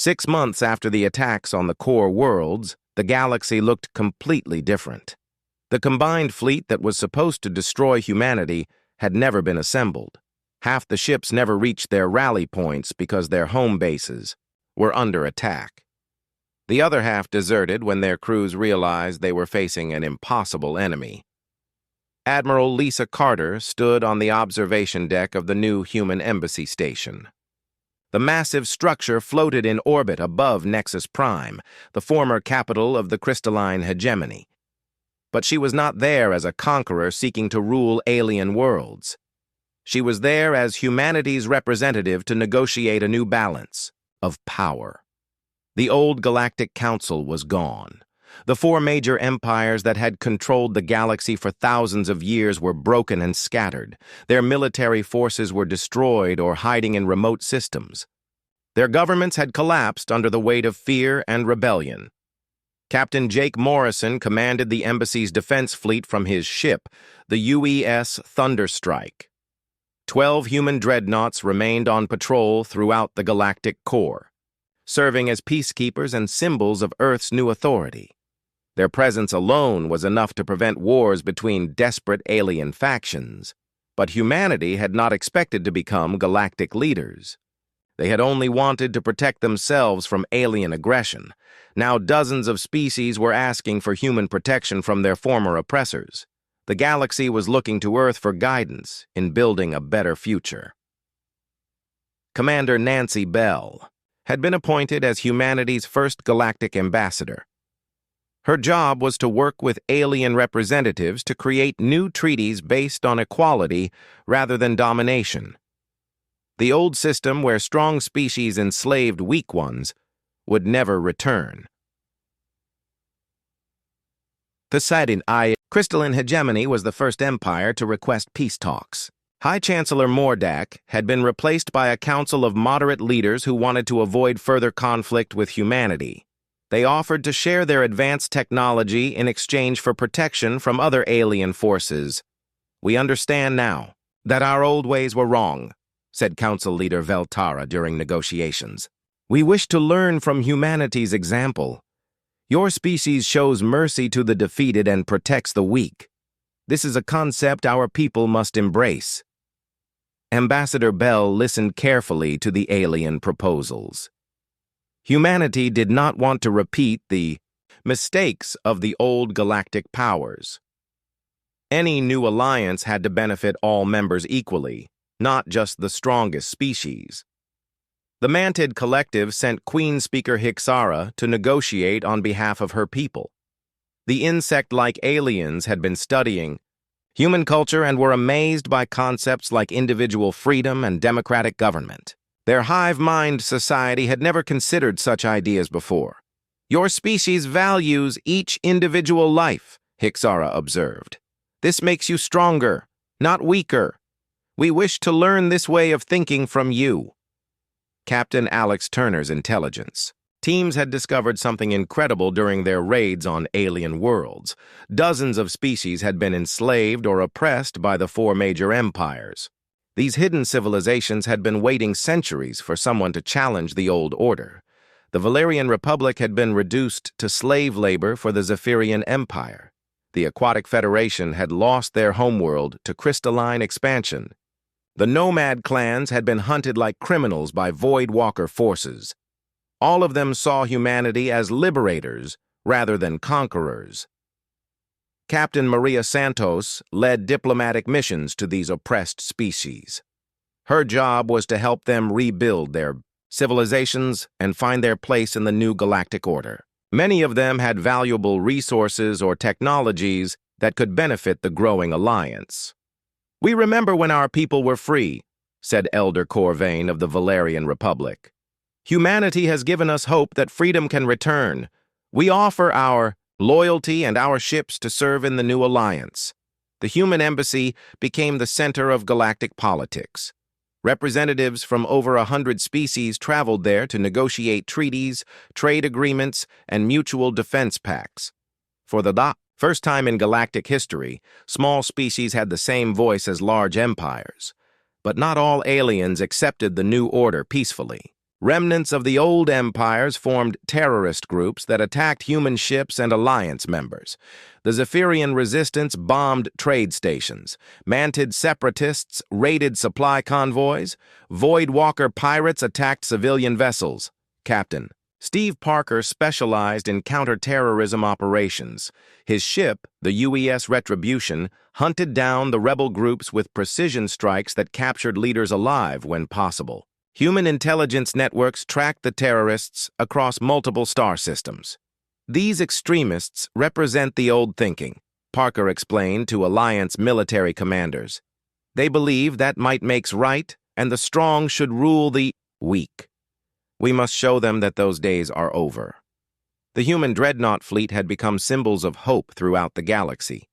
6 months after the attacks on the core worlds, the galaxy looked completely different. The combined fleet that was supposed to destroy humanity had never been assembled. Half the ships never reached their rally points because their home bases were under attack. The other half deserted when their crews realized they were facing an impossible enemy. Admiral Lisa Carter stood on the observation deck of the new human embassy station. The massive structure floated in orbit above Nexus Prime, the former capital of the crystalline hegemony. But she was not there as a conqueror seeking to rule alien worlds. She was there as humanity's representative to negotiate a new balance of power. The old Galactic Council was gone. The four major empires that had controlled the galaxy for thousands of years were broken and scattered. Their military forces were destroyed or hiding in remote systems. Their governments had collapsed under the weight of fear and rebellion. Captain Jake Morrison commanded the embassy's defense fleet from his ship, the UES Thunderstrike. 12 human dreadnoughts remained on patrol throughout the galactic core, serving as peacekeepers and symbols of Earth's new authority. Their presence alone was enough to prevent wars between desperate alien factions, but humanity had not expected to become galactic leaders. They had only wanted to protect themselves from alien aggression. Now dozens of species were asking for human protection from their former oppressors. The galaxy was looking to Earth for guidance in building a better future. Commander Nancy Bell had been appointed as humanity's first galactic ambassador. Her job was to work with alien representatives to create new treaties based on equality rather than domination. The old system where strong species enslaved weak ones would never return. Poseidon Crystalline Hegemony was the first empire to request peace talks. High Chancellor Mordak had been replaced by a council of moderate leaders who wanted to avoid further conflict with humanity. They offered to share their advanced technology in exchange for protection from other alien forces. "We understand now that our old ways were wrong," said Council Leader Veltara during negotiations. "We wish to learn from humanity's example. Your species shows mercy to the defeated and protects the weak. This is a concept our people must embrace." Ambassador Bell listened carefully to the alien proposals. Humanity did not want to repeat the mistakes of the old galactic powers. Any new alliance had to benefit all members equally, not just the strongest species. The Mantid Collective sent Queen Speaker Hixara to negotiate on behalf of her people. The insect-like aliens had been studying human culture and were amazed by concepts like individual freedom and democratic government. Their hive-mind society had never considered such ideas before. "Your species values each individual life," Hixara observed. "This makes you stronger, not weaker. We wish to learn this way of thinking from you." Captain Alex Turner's intelligence. Teams had discovered something incredible during their raids on alien worlds. Dozens of species had been enslaved or oppressed by the four major empires. These hidden civilizations had been waiting centuries for someone to challenge the old order. The Valerian Republic had been reduced to slave labor for the Zephyrian Empire. The Aquatic Federation had lost their homeworld to crystalline expansion. The nomad clans had been hunted like criminals by Voidwalker forces. All of them saw humanity as liberators rather than conquerors. Captain Maria Santos led diplomatic missions to these oppressed species. Her job was to help them rebuild their civilizations and find their place in the new galactic order. Many of them had valuable resources or technologies that could benefit the growing alliance. "We remember when our people were free," said Elder Corvain of the Valerian Republic. "Humanity has given us hope that freedom can return. We offer our loyalty and our ships to serve in the new alliance." The human embassy became the center of galactic politics. Representatives from over 100 species traveled there to negotiate treaties, trade agreements, and mutual defense pacts. For the first time in galactic history, small species had the same voice as large empires. But not all aliens accepted the new order peacefully. Remnants of the old empires formed terrorist groups that attacked human ships and alliance members. The Zephyrian resistance bombed trade stations. Mantid separatists raided supply convoys. Voidwalker pirates attacked civilian vessels. Captain Steve Parker specialized in counterterrorism operations. His ship, the UES Retribution, hunted down the rebel groups with precision strikes that captured leaders alive when possible. Human intelligence networks tracked the terrorists across multiple star systems. These extremists represent the old thinking, Parker explained to Alliance military commanders. They believe that might makes right, and the strong should rule the weak. We must show them that those days are over. The human dreadnought fleet had become symbols of hope throughout the galaxy.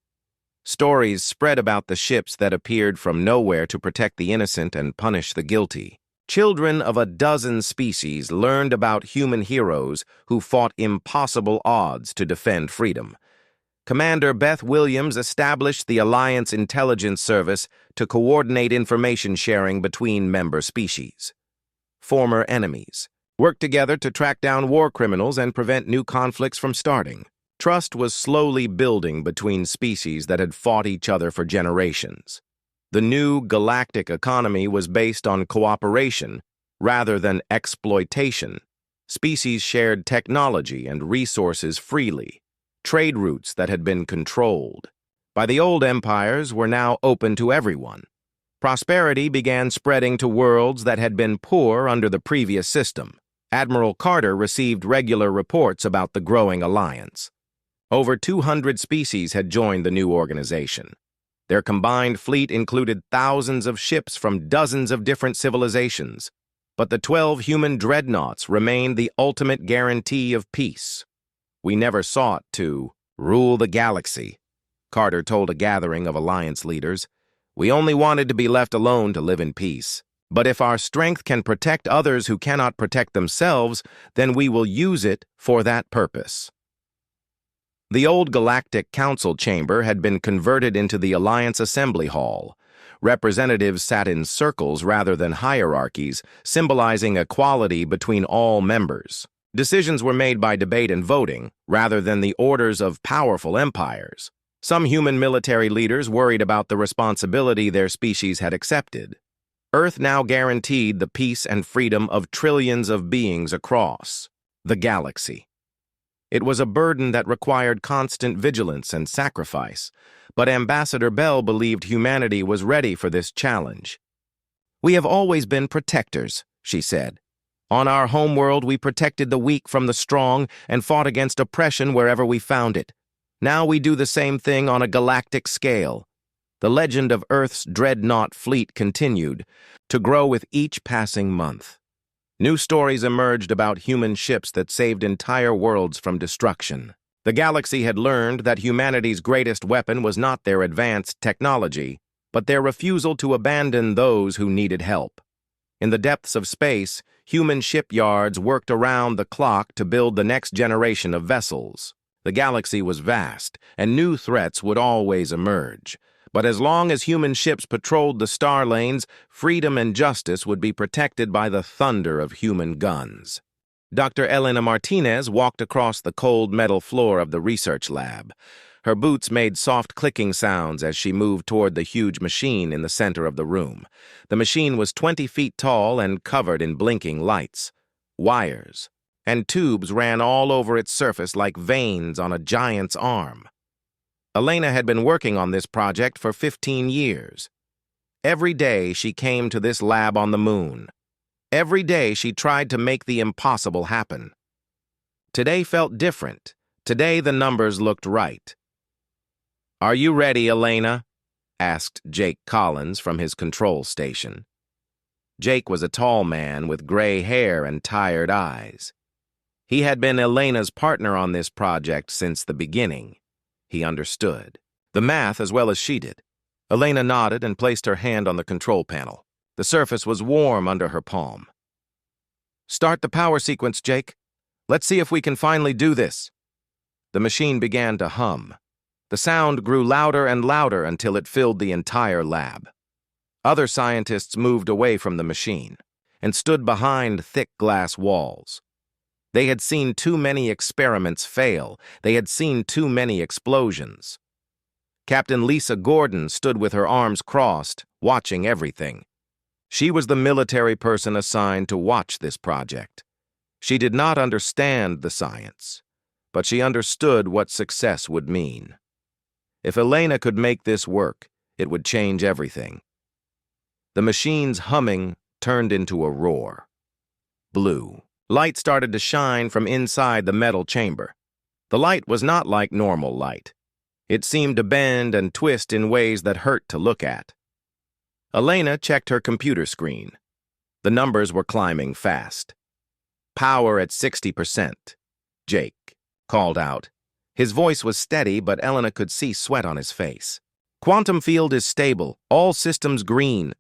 Stories spread about the ships that appeared from nowhere to protect the innocent and punish the guilty. Children of a dozen species learned about human heroes who fought impossible odds to defend freedom. Commander Beth Williams established the Alliance Intelligence Service to coordinate information sharing between member species. Former enemies worked together to track down war criminals and prevent new conflicts from starting. Trust was slowly building between species that had fought each other for generations. The new galactic economy was based on cooperation rather than exploitation. Species shared technology and resources freely. Trade routes that had been controlled by the old empires were now open to everyone. Prosperity began spreading to worlds that had been poor under the previous system. Admiral Carter received regular reports about the growing alliance. Over 200 species had joined the new organization. Their combined fleet included thousands of ships from dozens of different civilizations, but the 12 human dreadnoughts remained the ultimate guarantee of peace. We never sought to rule the galaxy, Carter told a gathering of Alliance leaders. We only wanted to be left alone to live in peace. But if our strength can protect others who cannot protect themselves, then we will use it for that purpose. The old Galactic Council chamber had been converted into the Alliance Assembly Hall. Representatives sat in circles rather than hierarchies, symbolizing equality between all members. Decisions were made by debate and voting, rather than the orders of powerful empires. Some human military leaders worried about the responsibility their species had accepted. Earth now guaranteed the peace and freedom of trillions of beings across the galaxy. It was a burden that required constant vigilance and sacrifice, but Ambassador Bell believed humanity was ready for this challenge. We have always been protectors, she said. On our homeworld, we protected the weak from the strong and fought against oppression wherever we found it. Now we do the same thing on a galactic scale. The legend of Earth's dreadnought fleet continued to grow with each passing month. New stories emerged about human ships that saved entire worlds from destruction. The galaxy had learned that humanity's greatest weapon was not their advanced technology, but their refusal to abandon those who needed help. In the depths of space, human shipyards worked around the clock to build the next generation of vessels. The galaxy was vast, and new threats would always emerge. But as long as human ships patrolled the star lanes, freedom and justice would be protected by the thunder of human guns. Dr. Elena Martinez walked across the cold metal floor of the research lab. Her boots made soft clicking sounds as she moved toward the huge machine in the center of the room. The machine was 20 feet tall and covered in blinking lights. Wires and tubes ran all over its surface like veins on a giant's arm. Elena had been working on this project for 15 years. Every day she came to this lab on the moon. Every day she tried to make the impossible happen. Today felt different. Today the numbers looked right. "Are you ready, Elena?" asked Jake Collins from his control station. Jake was a tall man with gray hair and tired eyes. He had been Elena's partner on this project since the beginning. He understood the math as well as she did. Elena nodded and placed her hand on the control panel. The surface was warm under her palm. "Start the power sequence, Jake. Let's see if we can finally do this." The machine began to hum. The sound grew louder and louder until it filled the entire lab. Other scientists moved away from the machine. and stood behind thick glass walls. They had seen too many experiments fail. They had seen too many explosions. Captain Lisa Gordon stood with her arms crossed, watching everything. She was the military person assigned to watch this project. She did not understand the science, but she understood what success would mean. If Elena could make this work, it would change everything. The machine's humming turned into a roar. Blue. Light started to shine from inside the metal chamber. The light was not like normal light. It seemed to bend and twist in ways that hurt to look at. Elena checked her computer screen. The numbers were climbing fast. Power at 60%. Jake called out. His voice was steady, but Elena could see sweat on his face. Quantum field is stable. All systems green.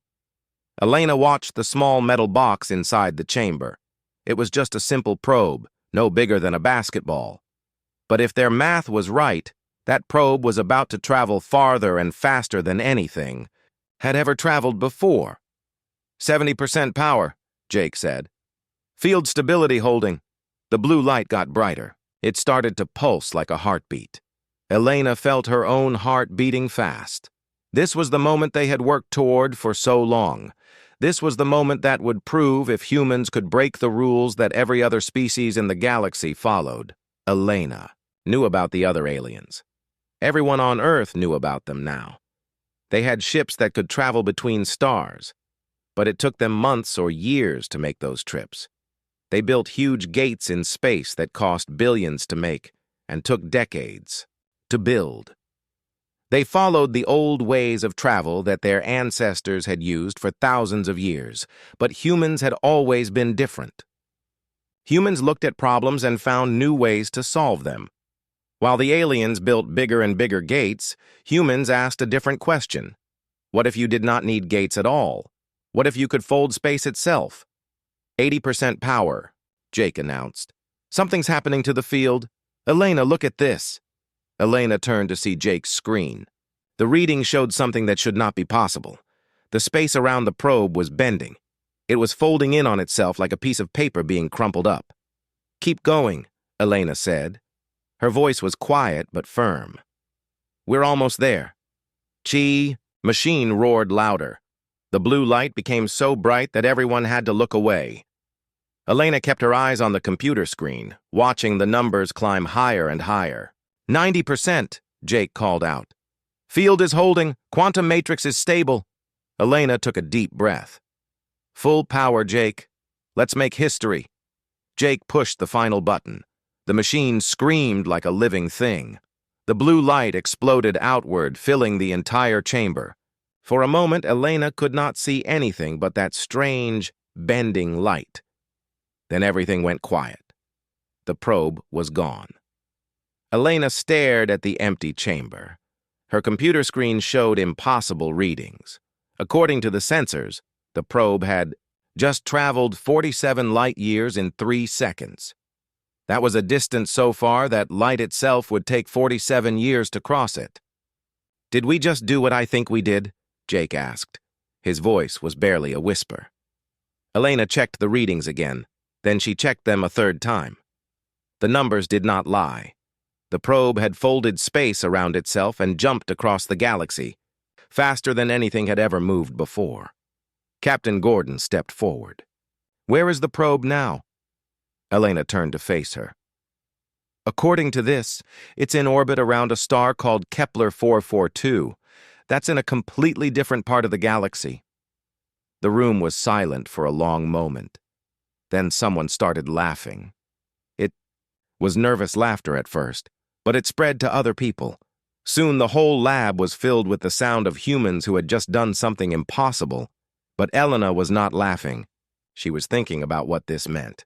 Elena watched the small metal box inside the chamber. It was just a simple probe, no bigger than a basketball. But if their math was right, that probe was about to travel farther and faster than anything had ever traveled before. 70% power, Jake said. Field stability holding. The blue light got brighter. It started to pulse like a heartbeat. Elena felt her own heart beating fast. This was the moment they had worked toward for so long. This was the moment that would prove if humans could break the rules that every other species in the galaxy followed. Elena knew about the other aliens. Everyone on Earth knew about them now. They had ships that could travel between stars, but it took them months or years to make those trips. They built huge gates in space that cost billions to make and took decades to build. They followed the old ways of travel that their ancestors had used for thousands of years, but humans had always been different. Humans looked at problems and found new ways to solve them. While the aliens built bigger and bigger gates, humans asked a different question. What if you did not need gates at all? What if you could fold space itself? 80% power, Jake announced. Something's happening to the field. Elena, look at this. Elena turned to see Jake's screen. The reading showed something that should not be possible. The space around the probe was bending. It was folding in on itself like a piece of paper being crumpled up. Keep going, Elena said. Her voice was quiet but firm. We're almost there. Chi, machine roared louder. The blue light became so bright that everyone had to look away. Elena kept her eyes on the computer screen, watching the numbers climb higher and higher. 90%, Jake called out. Field is holding. Quantum matrix is stable. Elena took a deep breath. Full power, Jake. Let's make history. Jake pushed the final button. The machine screamed like a living thing. The blue light exploded outward, filling the entire chamber. For a moment, Elena could not see anything but that strange, bending light. Then everything went quiet. The probe was gone. Elena stared at the empty chamber. Her computer screen showed impossible readings. According to the sensors, the probe had just traveled 47 light years in 3 seconds. That was a distance so far that light itself would take 47 years to cross it. Did we just do what I think we did? Jake asked. His voice was barely a whisper. Elena checked the readings again. Then she checked them a third time. The numbers did not lie. The probe had folded space around itself and jumped across the galaxy, faster than anything had ever moved before. Captain Gordon stepped forward. Where is the probe now? Elena turned to face her. According to this, it's in orbit around a star called Kepler 442. That's in a completely different part of the galaxy. The room was silent for a long moment. Then someone started laughing. It was nervous laughter at first, but it spread to other people. Soon the whole lab was filled with the sound of humans who had just done something impossible. But Elena was not laughing. She was thinking about what this meant.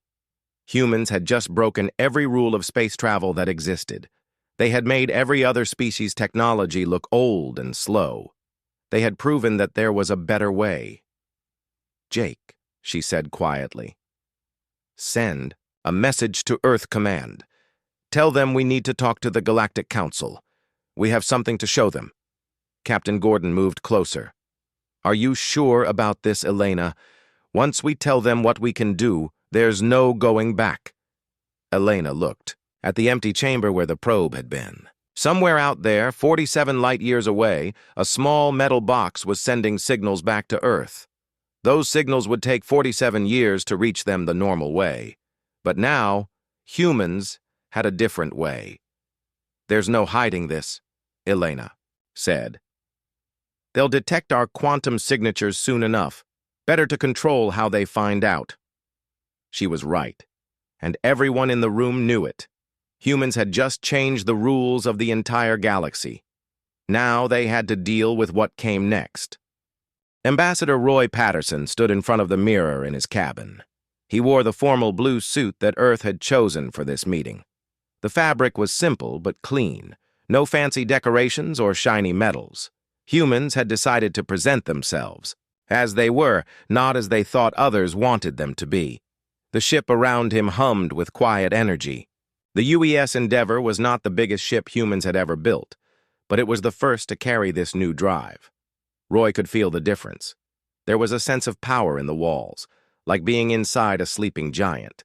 Humans had just broken every rule of space travel that existed. They had made every other species' technology look old and slow. They had proven that there was a better way. Jake, she said quietly, send a message to Earth Command. Tell them we need to talk to the Galactic Council. We have something to show them. Captain Gordon moved closer. Are you sure about this, Elena? Once we tell them what we can do, there's no going back. Elena looked at the empty chamber where the probe had been. Somewhere out there, 47 light-years away, a small metal box was sending signals back to Earth. Those signals would take 47 years to reach them the normal way. But now, humans had a different way. There's no hiding this, Elena said. They'll detect our quantum signatures soon enough. Better to control how they find out. She was right, and everyone in the room knew it. Humans had just changed the rules of the entire galaxy. Now they had to deal with what came next. Ambassador Roy Patterson stood in front of the mirror in his cabin. He wore the formal blue suit that Earth had chosen for this meeting. The fabric was simple but clean. No fancy decorations or shiny metals. Humans had decided to present themselves as they were, not as they thought others wanted them to be. The ship around him hummed with quiet energy. The UES Endeavor was not the biggest ship humans had ever built, but it was the first to carry this new drive. Roy could feel the difference. There was a sense of power in the walls, like being inside a sleeping giant.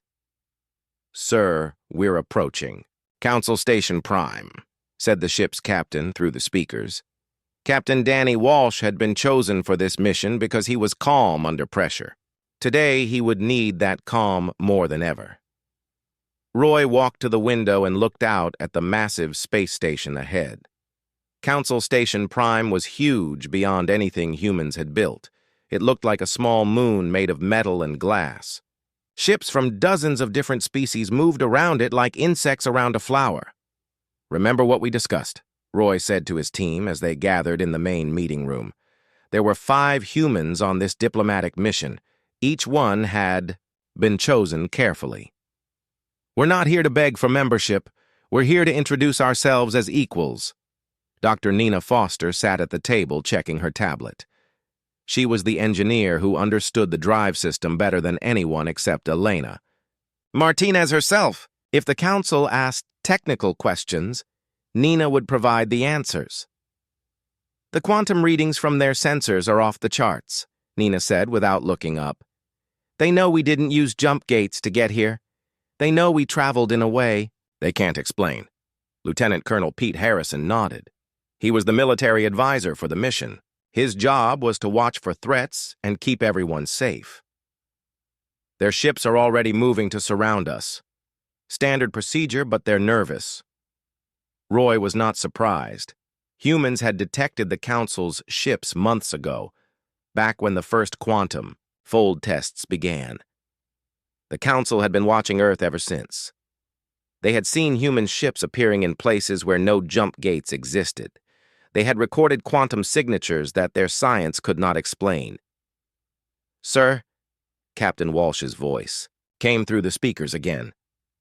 "Sir, we're approaching. Council Station Prime," said the ship's captain through the speakers. Captain Danny Walsh had been chosen for this mission because he was calm under pressure. Today, he would need that calm more than ever. Roy walked to the window and looked out at the massive space station ahead. Council Station Prime was huge beyond anything humans had built. It looked like a small moon made of metal and glass. Ships from dozens of different species moved around it like insects around a flower. "Remember what we discussed," Roy said to his team as they gathered in the main meeting room. There were 5 humans on this diplomatic mission. Each one had been chosen carefully. "We're not here to beg for membership. We're here to introduce ourselves as equals." Dr. Nina Foster sat at the table checking her tablet. She was the engineer who understood the drive system better than anyone except Elena. Martinez herself. If the council asked technical questions, Nina would provide the answers. "The quantum readings from their sensors are off the charts," Nina said without looking up. "They know we didn't use jump gates to get here. They know we traveled in a way they can't explain." Lieutenant Colonel Pete Harrison nodded. He was the military advisor for the mission. His job was to watch for threats and keep everyone safe. "Their ships are already moving to surround us. Standard procedure, but they're nervous." Roy was not surprised. Humans had detected the Council's ships months ago, back when the first quantum fold tests began. The Council had been watching Earth ever since. They had seen human ships appearing in places where no jump gates existed. They had recorded quantum signatures that their science could not explain. "Sir," Captain Walsh's voice came through the speakers again.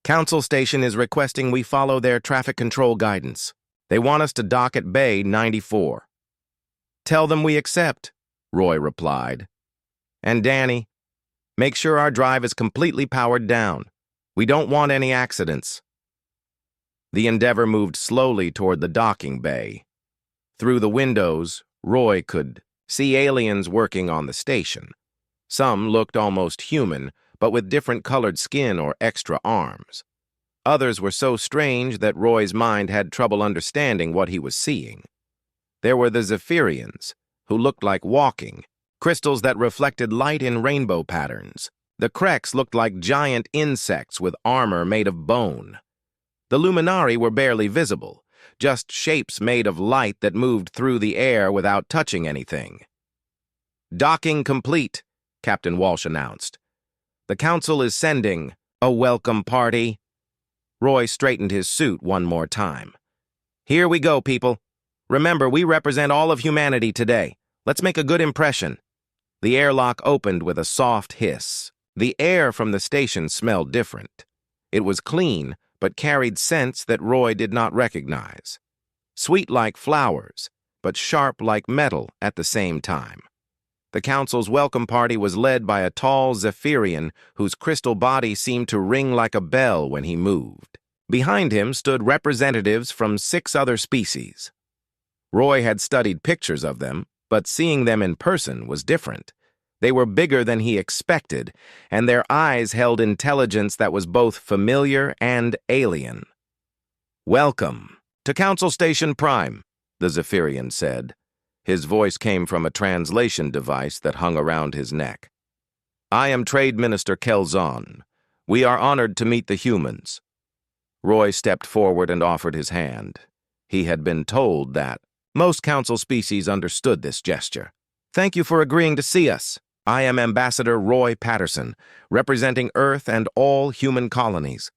"Council Station is requesting we follow their traffic control guidance. They want us to dock at Bay 94. "Tell them we accept," Roy replied. "And Danny, make sure our drive is completely powered down. We don't want any accidents." The Endeavor moved slowly toward the docking bay. Through the windows, Roy could see aliens working on the station. Some looked almost human, but with different colored skin or extra arms. Others were so strange that Roy's mind had trouble understanding what he was seeing. There were the Zephyrians, who looked like walking, crystals that reflected light in rainbow patterns. The Kreks looked like giant insects with armor made of bone. The Luminari were barely visible, just shapes made of light that moved through the air without touching anything. "Docking complete," Captain Walsh announced. "The Council is sending a welcome party." Roy straightened his suit one more time. "Here we go, people. Remember, we represent all of humanity today. Let's make a good impression." The airlock opened with a soft hiss. The air from the station smelled different. It was clean, but carried scents that Roy did not recognize. Sweet like flowers, but sharp like metal at the same time. The Council's welcome party was led by a tall Zephyrian whose crystal body seemed to ring like a bell when he moved. Behind him stood representatives from 6 other species. Roy had studied pictures of them, but seeing them in person was different. They were bigger than he expected, and their eyes held intelligence that was both familiar and alien. "Welcome to Council Station Prime," the Zephyrian said. His voice came from a translation device that hung around his neck. "I am Trade Minister Kelzon. We are honored to meet the humans." Roy stepped forward and offered his hand. He had been told that most Council species understood this gesture. "Thank you for agreeing to see us. I am Ambassador Roy Patterson, representing Earth and all human colonies."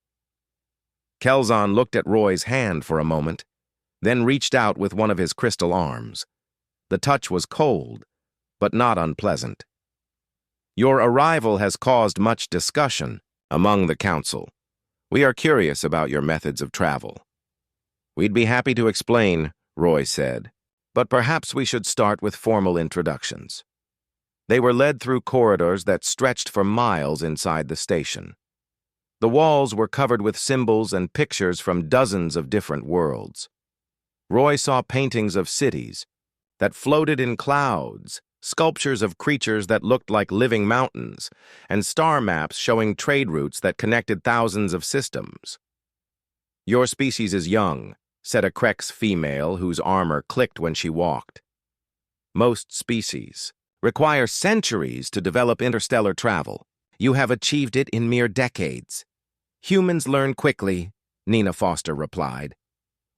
Kelzon looked at Roy's hand for a moment, then reached out with one of his crystal arms. The touch was cold, but not unpleasant. "Your arrival has caused much discussion among the Council. We are curious about your methods of travel." "We'd be happy to explain," Roy said, "but perhaps we should start with formal introductions." They were led through corridors that stretched for miles inside the station. The walls were covered with symbols and pictures from dozens of different worlds. Roy saw paintings of cities that floated in clouds, sculptures of creatures that looked like living mountains, and star maps showing trade routes that connected thousands of systems. "Your species is young," said a Krex female whose armor clicked when she walked. "Most species require centuries to develop interstellar travel. You have achieved it in mere decades." "Humans learn quickly," Nina Foster replied.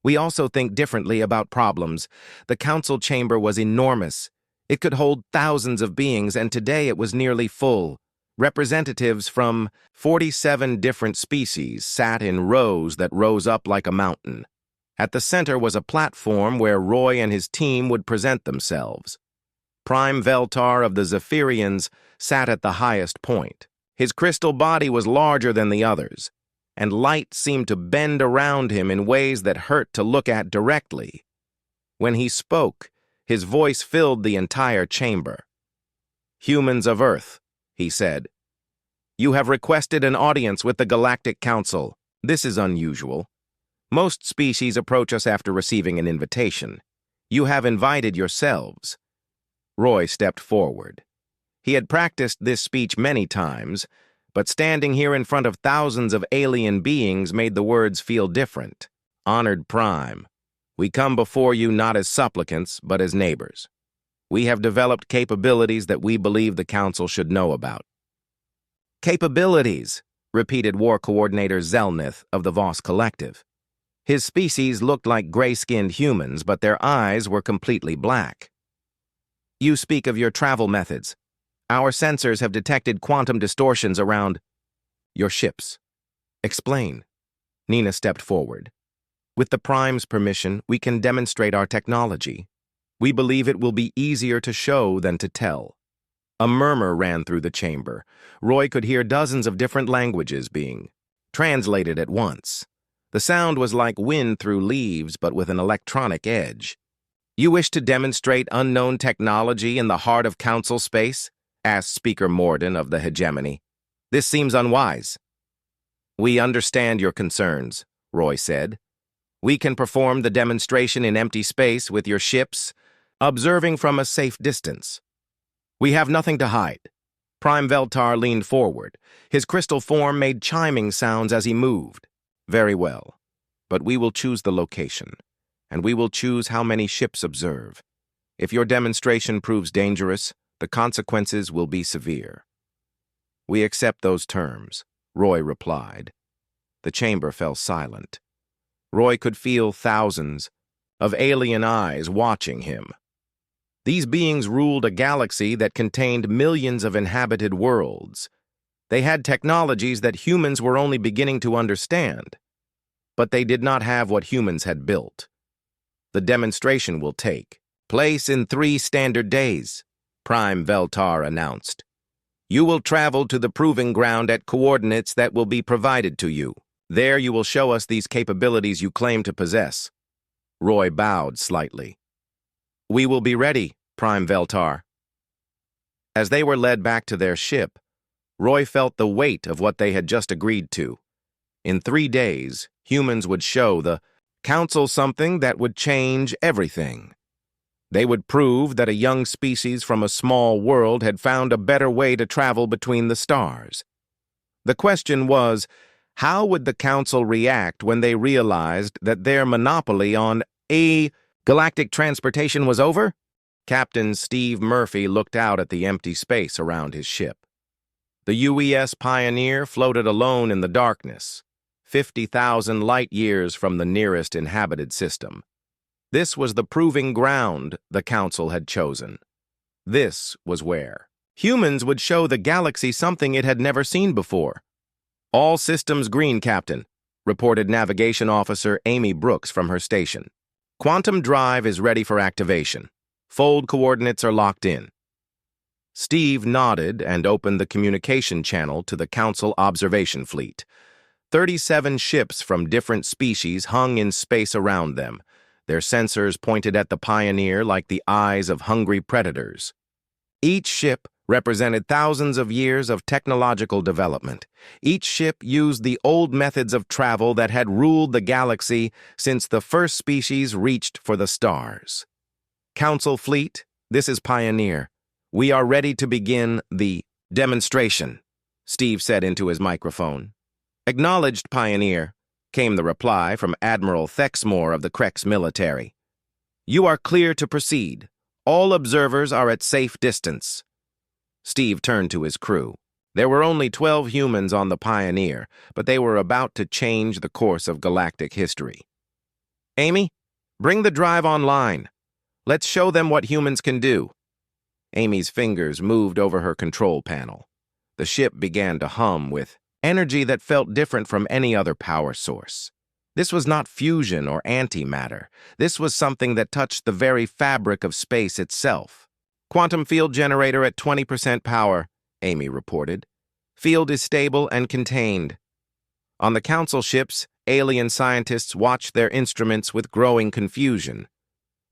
"We also think differently about problems. The council chamber was enormous. It could hold thousands of beings, and today it was nearly full. Representatives from 47 different species sat in rows that rose up like a mountain. At the center was a platform where Roy and his team would present themselves. Prime Veltar of the Zephyrians sat at the highest point. His crystal body was larger than the others, and light seemed to bend around him in ways that hurt to look at directly. When he spoke, his voice filled the entire chamber. "Humans of Earth," he said, "you have requested an audience with the Galactic Council. This is unusual. Most species approach us after receiving an invitation. You have invited yourselves." Roy stepped forward. He had practiced this speech many times, but standing here in front of thousands of alien beings made the words feel different. "Honored Prime, we come before you not as supplicants, but as neighbors. We have developed capabilities that we believe the Council should know about." "Capabilities," repeated War Coordinator Zelnith of the Voss Collective. His species looked like gray-skinned humans, but their eyes were completely black. "You speak of your travel methods. Our sensors have detected quantum distortions around your ships." "Explain." Nina stepped forward. "With the Prime's permission, we can demonstrate our technology. We believe it will be easier to show than to tell." A murmur ran through the chamber. Roy could hear dozens of different languages being translated at once. The sound was like wind through leaves, but with an electronic edge. "You wish to demonstrate unknown technology in the heart of Council space?" asked Speaker Morden of the Hegemony. "This seems unwise." "We understand your concerns," Roy said. "We can perform the demonstration in empty space with your ships, observing from a safe distance. We have nothing to hide." Prime Veltar leaned forward. His crystal form made chiming sounds as he moved. "Very well, but we will choose the location, and we will choose how many ships observe. If your demonstration proves dangerous, the consequences will be severe." "We accept those terms," Roy replied. The chamber fell silent. Roy could feel thousands of alien eyes watching him. These beings ruled a galaxy that contained millions of inhabited worlds. They had technologies that humans were only beginning to understand, but they did not have what humans had built. "The demonstration will take place in 3 standard days," Prime Veltar announced. "You will travel to the proving ground at coordinates that will be provided to you. There you will show us these capabilities you claim to possess." Roy bowed slightly. "We will be ready, Prime Veltar." As they were led back to their ship, Roy felt the weight of what they had just agreed to. In 3 days, humans would show the Council something that would change everything. They would prove that a young species from a small world had found a better way to travel between the stars. The question was, how would the Council react when they realized that their monopoly on galactic transportation was over? Captain Steve Murphy looked out at the empty space around his ship. The UES Pioneer floated alone in the darkness, 50,000 light-years from the nearest inhabited system. This was the proving ground the Council had chosen. This was where humans would show the galaxy something it had never seen before. "All systems green, Captain," reported Navigation Officer Amy Brooks from her station. "Quantum drive is ready for activation. Fold coordinates are locked in." Steve nodded and opened the communication channel to the Council observation fleet. 37 ships from different species hung in space around them, their sensors pointed at the Pioneer like the eyes of hungry predators. Each ship represented thousands of years of technological development. Each ship used the old methods of travel that had ruled the galaxy since the first species reached for the stars. "Council fleet, this is Pioneer. We are ready to begin the demonstration," Steve said into his microphone. "Acknowledged, Pioneer," came the reply from Admiral Thexmore of the Krex military. "You are clear to proceed. All observers are at safe distance." Steve turned to his crew. There were only 12 humans on the Pioneer, but they were about to change the course of galactic history. "Amy, bring the drive online. Let's show them what humans can do." Amy's fingers moved over her control panel. The ship began to hum with energy that felt different from any other power source. This was not fusion or antimatter. This was something that touched the very fabric of space itself. "Quantum field generator at 20% power," Amy reported. "Field is stable and contained." On the Council ships, alien scientists watched their instruments with growing confusion.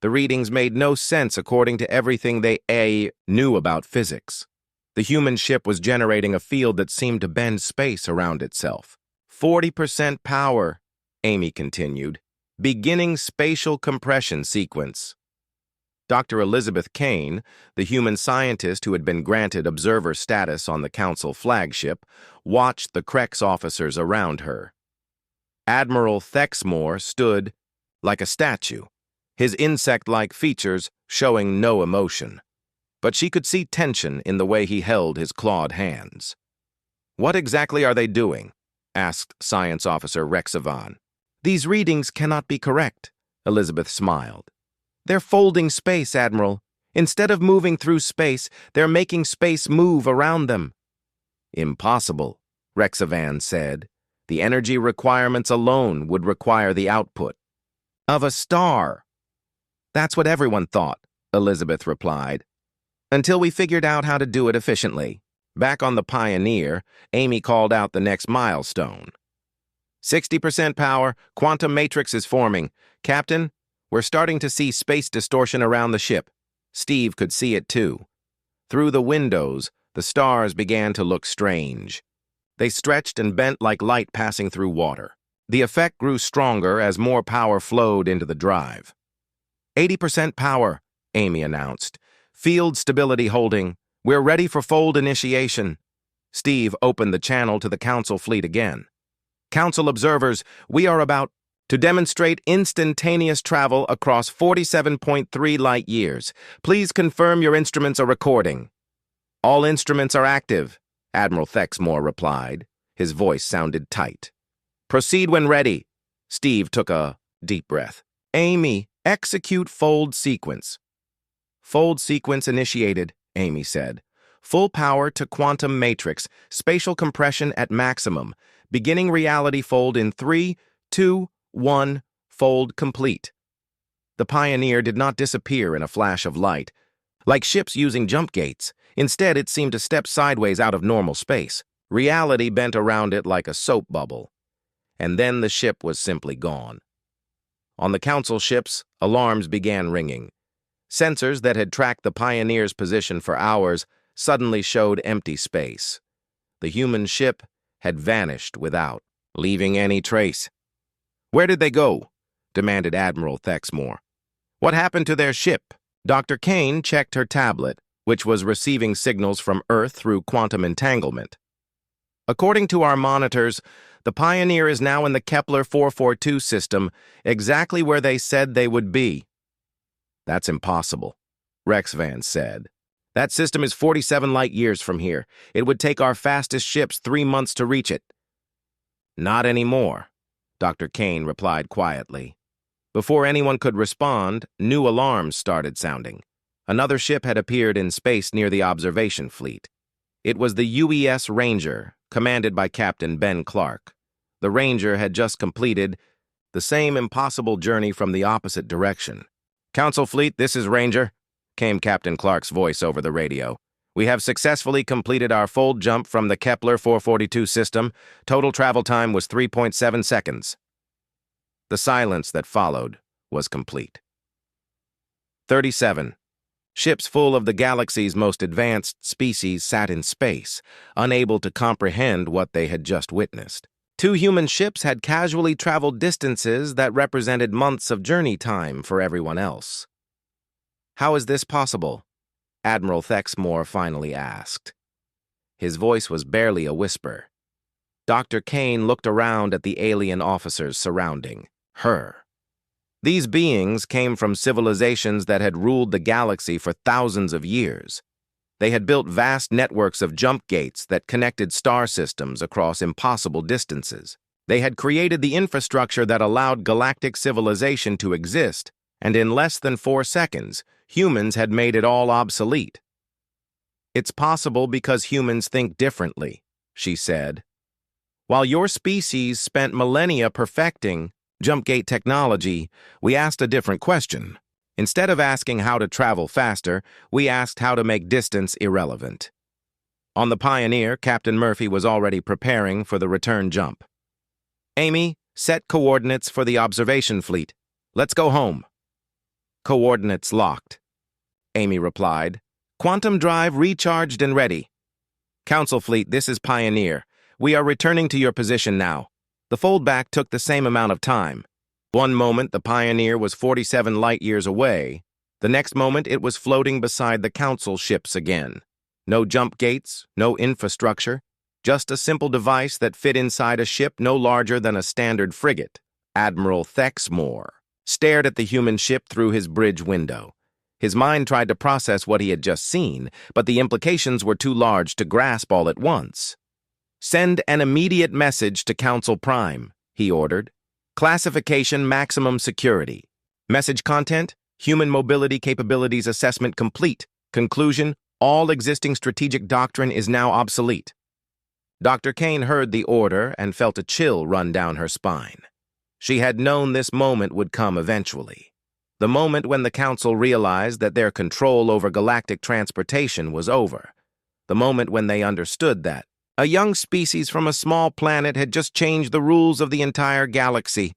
The readings made no sense according to everything they knew about physics. The human ship was generating a field that seemed to bend space around itself. 40% power, Amy continued. "Beginning spatial compression sequence." Dr. Elizabeth Kane, the human scientist who had been granted observer status on the Council flagship, watched the Krex officers around her. Admiral Thexmore stood like a statue, his insect-like features showing no emotion. But she could see tension in the way he held his clawed hands. "What exactly are they doing?" asked Science Officer Rexavan. "These readings cannot be correct," Elizabeth smiled. "They're folding space, Admiral. Instead of moving through space, they're making space move around them." "Impossible," Rexavan said. "The energy requirements alone would require the output of a star." "That's what everyone thought," Elizabeth replied, "until we figured out how to do it efficiently." Back on the Pioneer, Amy called out the next milestone. 60% power, quantum matrix is forming. Captain, we're starting to see space distortion around the ship. Steve could see it too. Through the windows, the stars began to look strange. They stretched and bent like light passing through water. The effect grew stronger as more power flowed into the drive. 80% power, Amy announced. "Field stability holding. We're ready for fold initiation." Steve opened the channel to the Council fleet again. "Council observers, we are about to demonstrate instantaneous travel across 47.3 light-years. Please confirm your instruments are recording." "All instruments are active," Admiral Thexmore replied. His voice sounded tight. "Proceed when ready." Steve took a deep breath. "Amy, execute fold sequence." "Fold sequence initiated," Amy said. "Full power to quantum matrix, spatial compression at maximum. Beginning reality fold in 3, 2, 1, fold complete." The Pioneer did not disappear in a flash of light. Like ships using jump gates, instead it seemed to step sideways out of normal space. Reality bent around it like a soap bubble. And then the ship was simply gone. On the Council ships, alarms began ringing. Sensors that had tracked the Pioneer's position for hours suddenly showed empty space. The human ship had vanished without leaving any trace. "Where did they go?" demanded Admiral Thexmore. "What happened to their ship?" Dr. Kane checked her tablet, which was receiving signals from Earth through quantum entanglement. According to our monitors, the Pioneer is now in the Kepler 442 system, exactly where they said they would be. That's impossible, Rex Vance said. That system is 47 light-years from here. It would take our fastest ships 3 months to reach it. Not anymore, Dr. Kane replied quietly. Before anyone could respond, new alarms started sounding. Another ship had appeared in space near the observation fleet. It was the UES Ranger, commanded by Captain Ben Clark. The Ranger had just completed the same impossible journey from the opposite direction. "Council Fleet, this is Ranger," came Captain Clark's voice over the radio. "We have successfully completed our fold jump from the Kepler 442 system. Total travel time was 3.7 seconds. The silence that followed was complete. 37. Ships full of the galaxy's most advanced species sat in space, unable to comprehend what they had just witnessed. 2 human ships had casually traveled distances that represented months of journey time for everyone else. "How is this possible?" Admiral Thexmore finally asked. His voice was barely a whisper. Dr. Kane looked around at the alien officers surrounding her. These beings came from civilizations that had ruled the galaxy for thousands of years. They had built vast networks of jump gates that connected star systems across impossible distances. They had created the infrastructure that allowed galactic civilization to exist, and in less than 4 seconds, humans had made it all obsolete. "It's possible because humans think differently," she said. "While your species spent millennia perfecting jump gate technology, we asked a different question. Instead of asking how to travel faster, we asked how to make distance irrelevant." On the Pioneer, Captain Murphy was already preparing for the return jump. "Amy, set coordinates for the observation fleet. Let's go home." "Coordinates locked," Amy replied. "Quantum drive recharged and ready." "Council Fleet, this is Pioneer. We are returning to your position now." The foldback took the same amount of time. One moment, the Pioneer was 47 light-years away. The next moment, it was floating beside the Council ships again. No jump gates, no infrastructure, just a simple device that fit inside a ship no larger than a standard frigate. Admiral Thexmore stared at the human ship through his bridge window. His mind tried to process what he had just seen, but the implications were too large to grasp all at once. "Send an immediate message to Council Prime," he ordered. "Classification maximum security. Message content, human mobility capabilities assessment complete. Conclusion, all existing strategic doctrine is now obsolete." Dr. Kane heard the order and felt a chill run down her spine. She had known this moment would come eventually. The moment when the Council realized that their control over galactic transportation was over. The moment when they understood that a young species from a small planet had just changed the rules of the entire galaxy.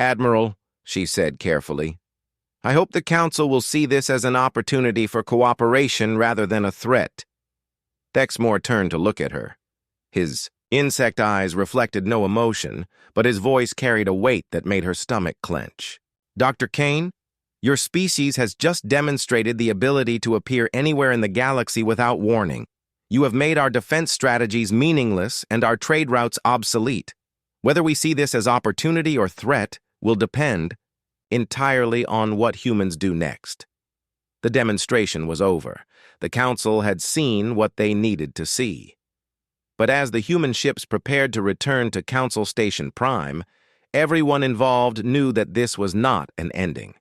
"Admiral," she said carefully, "I hope the Council will see this as an opportunity for cooperation rather than a threat." Thexmore turned to look at her. His insect eyes reflected no emotion, but his voice carried a weight that made her stomach clench. "Dr. Kane, your species has just demonstrated the ability to appear anywhere in the galaxy without warning. You have made our defense strategies meaningless and our trade routes obsolete. Whether we see this as opportunity or threat will depend entirely on what humans do next." The demonstration was over. The Council had seen what they needed to see. But as the human ships prepared to return to Council Station Prime, everyone involved knew that this was not an ending.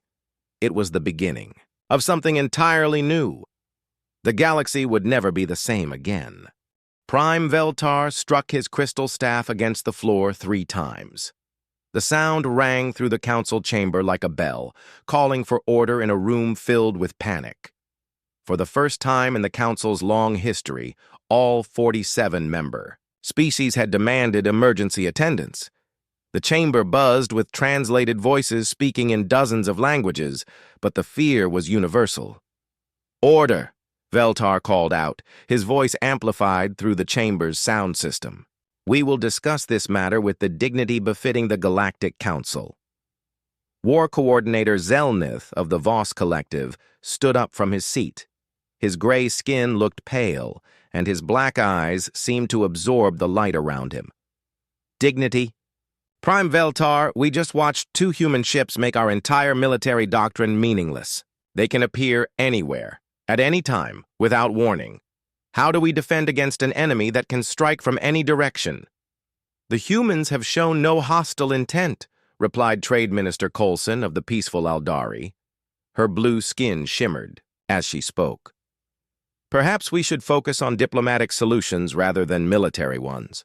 It was the beginning of something entirely new. The galaxy would never be the same again. Prime Veltar struck his crystal staff against the floor 3 times. The sound rang through the council chamber like a bell, calling for order in a room filled with panic. For the first time in the council's long history, all 47-member species had demanded emergency attendance. The chamber buzzed with translated voices speaking in dozens of languages, but the fear was universal. "Order!" Veltar called out, his voice amplified through the chamber's sound system. "We will discuss this matter with the dignity befitting the Galactic Council." War Coordinator Zelnith of the Voss Collective stood up from his seat. His gray skin looked pale, and his black eyes seemed to absorb the light around him. Dignity. Prime Veltar, we just watched 2 human ships make our entire military doctrine meaningless. They can appear anywhere, at any time, without warning. How do we defend against an enemy that can strike from any direction? The humans have shown no hostile intent, replied Trade Minister Coulson of the peaceful Aldari. Her blue skin shimmered as she spoke. Perhaps we should focus on diplomatic solutions rather than military ones.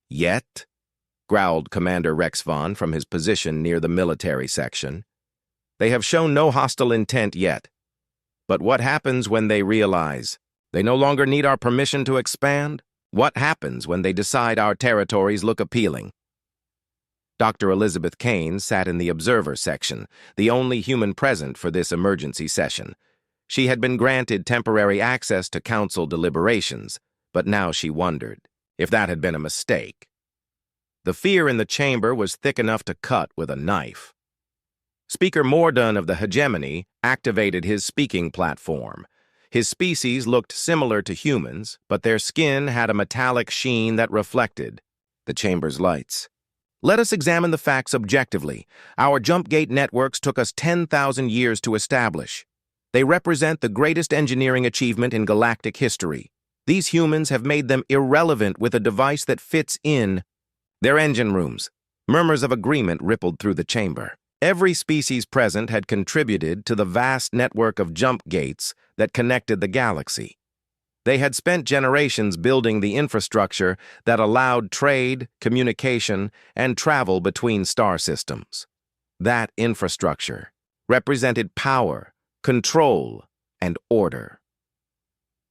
Yet, growled Commander Rex Vaughn from his position near the military section. They have shown no hostile intent yet. But what happens when they realize they no longer need our permission to expand? What happens when they decide our territories look appealing? Dr. Elizabeth Kane sat in the observer section, the only human present for this emergency session. She had been granted temporary access to council deliberations, but now she wondered if that had been a mistake. The fear in the chamber was thick enough to cut with a knife. Speaker Mordun of the Hegemony activated his speaking platform. His species looked similar to humans, but their skin had a metallic sheen that reflected the chamber's lights. Let us examine the facts objectively. Our jump gate networks took us 10,000 years to establish. They represent the greatest engineering achievement in galactic history. These humans have made them irrelevant with a device that fits in their engine rooms. Murmurs of agreement rippled through the chamber. Every species present had contributed to the vast network of jump gates that connected the galaxy. They had spent generations building the infrastructure that allowed trade, communication, and travel between star systems. That infrastructure represented power, control, and order.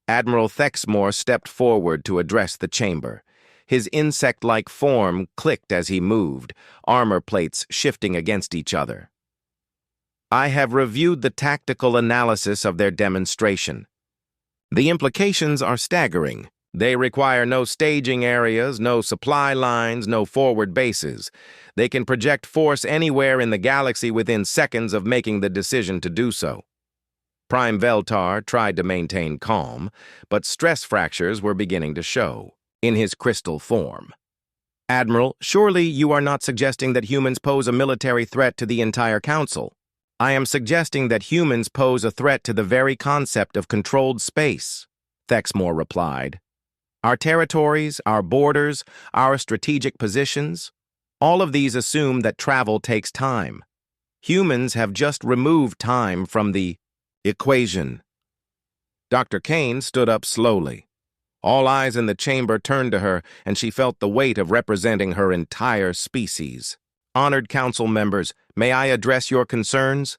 Admiral Thexmore stepped forward to address the chamber. His insect-like form clicked as he moved, armor plates shifting against each other. I have reviewed the tactical analysis of their demonstration. The implications are staggering. They require no staging areas, no supply lines, no forward bases. They can project force anywhere in the galaxy within seconds of making the decision to do so. Prime Veltar tried to maintain calm, but stress fractures were beginning to show in his crystal form. Admiral, surely you are not suggesting that humans pose a military threat to the entire Council. I am suggesting that humans pose a threat to the very concept of controlled space, Thexmore replied. Our territories, our borders, our strategic positions, all of these assume that travel takes time. Humans have just removed time from the equation. Dr. Kane stood up slowly. All eyes in the chamber turned to her, and she felt the weight of representing her entire species. Honored council members, may I address your concerns?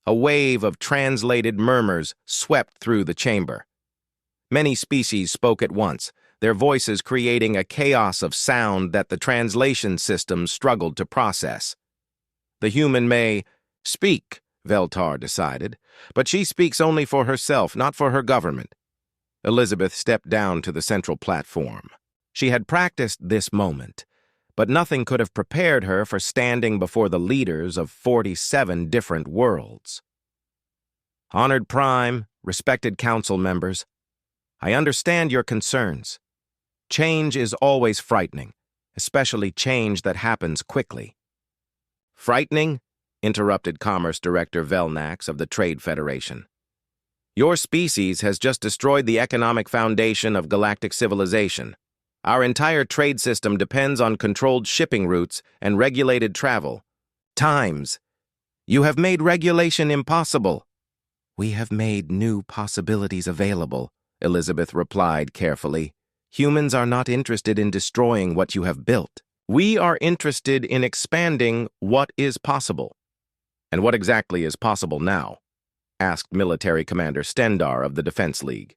A wave of translated murmurs swept through the chamber. Many species spoke at once, their voices creating a chaos of sound that the translation system struggled to process. The human may speak, Veltar decided, but she speaks only for herself, not for her government. Elizabeth stepped down to the central platform. She had practiced this moment, but nothing could have prepared her for standing before the leaders of 47 different worlds. Honored Prime, respected council members, I understand your concerns. Change is always frightening, especially change that happens quickly. Frightening? Interrupted Commerce Director Velnax of the Trade Federation. Your species has just destroyed the economic foundation of galactic civilization. Our entire trade system depends on controlled shipping routes and regulated travel. Times. You have made regulation impossible. We have made new possibilities available, Elizabeth replied carefully. Humans are not interested in destroying what you have built. We are interested in expanding what is possible. And what exactly is possible now? Asked Military Commander Stendar of the Defense League.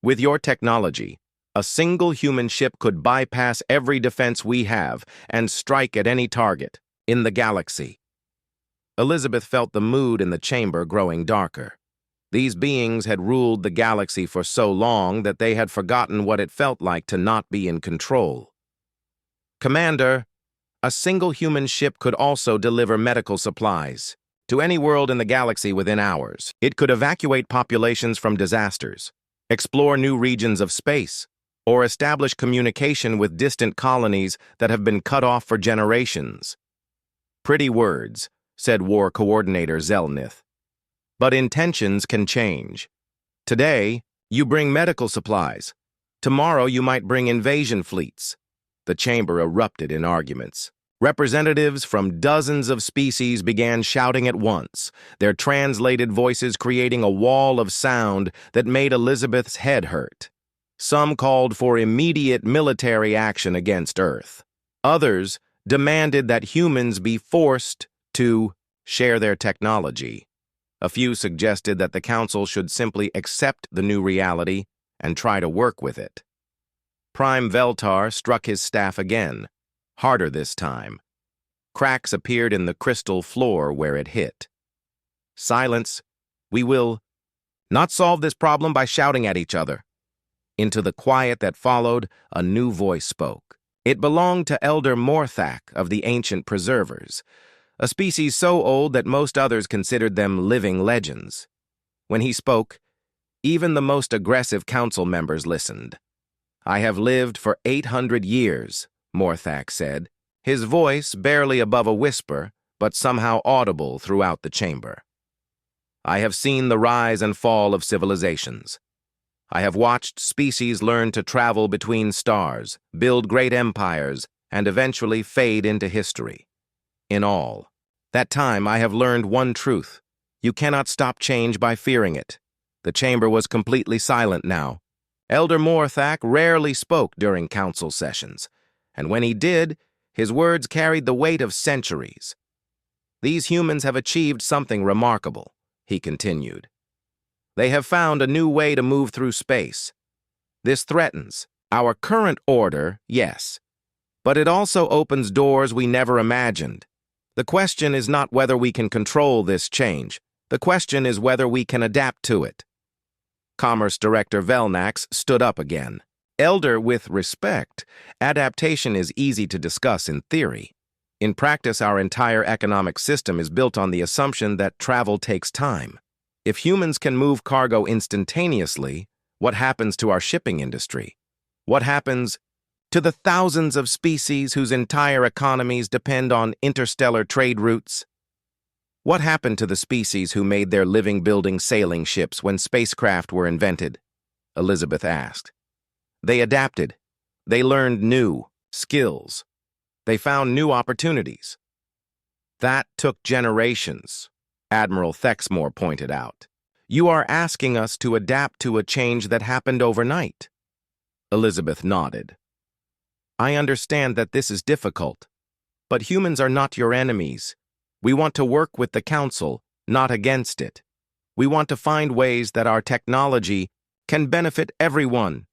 With your technology, a single human ship could bypass every defense we have and strike at any target in the galaxy. Elizabeth felt the mood in the chamber growing darker. These beings had ruled the galaxy for so long that they had forgotten what it felt like to not be in control. Commander, A single human ship could also deliver medical supplies to any world in the galaxy within hours. It could evacuate populations from disasters, explore new regions of space, or establish communication with distant colonies that have been cut off for generations. Pretty words, said War Coordinator Zelnith. But intentions can change. Today, you bring medical supplies. Tomorrow, you might bring invasion fleets. The chamber erupted in arguments. Representatives from dozens of species began shouting at once, their translated voices creating a wall of sound that made Elizabeth's head hurt. Some called for immediate military action against Earth. Others demanded that humans be forced to share their technology. A few suggested that the Council should simply accept the new reality and try to work with it. Prime Veltar struck his staff again, harder this time. Cracks appeared in the crystal floor where it hit. Silence. We will not solve this problem by shouting at each other. Into the quiet that followed, a new voice spoke. It belonged to Elder Morthak of the Ancient Preservers, a species so old that most others considered them living legends. When he spoke, even the most aggressive council members listened. I have lived for 800 years, Morthak said, his voice barely above a whisper, but somehow audible throughout the chamber. I have seen the rise and fall of civilizations. I have watched species learn to travel between stars, build great empires, and eventually fade into history. In all that time, I have learned one truth. You cannot stop change by fearing it. The chamber was completely silent now. Elder Morthak rarely spoke during council sessions, and when he did, his words carried the weight of centuries. These humans have achieved something remarkable, he continued. They have found a new way to move through space. This threatens our current order, yes, but it also opens doors we never imagined. The question is not whether we can control this change. The question is whether we can adapt to it. Commerce Director Velnax stood up again. Elder, with respect, adaptation is easy to discuss in theory. In practice, our entire economic system is built on the assumption that travel takes time. If humans can move cargo instantaneously, what happens to our shipping industry? What happens to the thousands of species whose entire economies depend on interstellar trade routes? What happened to the species who made their living building sailing ships when spacecraft were invented? Elizabeth asked. They adapted. They learned new skills. They found new opportunities. That took generations, Admiral Thexmore pointed out. You are asking us to adapt to a change that happened overnight. Elizabeth nodded. I understand that this is difficult, but humans are not your enemies. We want to work with the Council, not against it. We want to find ways that our technology can benefit everyone.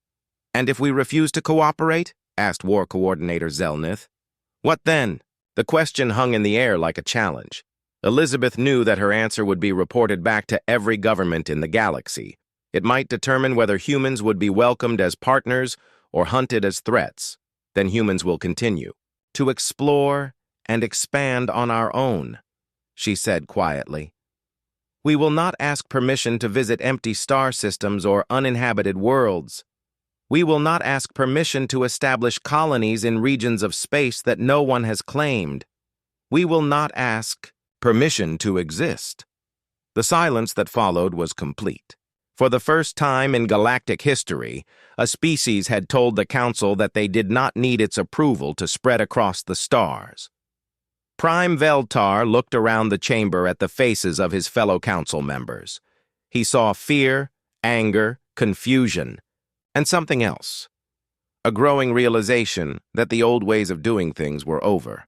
And if we refuse to cooperate? Asked War Coordinator Zelnith. What then? The question hung in the air like a challenge. Elizabeth knew that her answer would be reported back to every government in the galaxy. It might determine whether humans would be welcomed as partners or hunted as threats. Then humans will continue to explore and expand on our own, she said quietly. We will not ask permission to visit empty star systems or uninhabited worlds. We will not ask permission to establish colonies in regions of space that no one has claimed. We will not ask permission to exist. The silence that followed was complete. For the first time in galactic history, a species had told the Council that they did not need its approval to spread across the stars. Prime Veltar looked around the chamber at the faces of his fellow council members. He saw fear, anger, confusion, and something else. A growing realization that the old ways of doing things were over.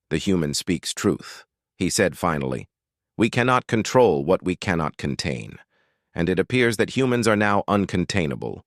The human speaks truth, he said finally. We cannot control what we cannot contain, and it appears that humans are now uncontainable.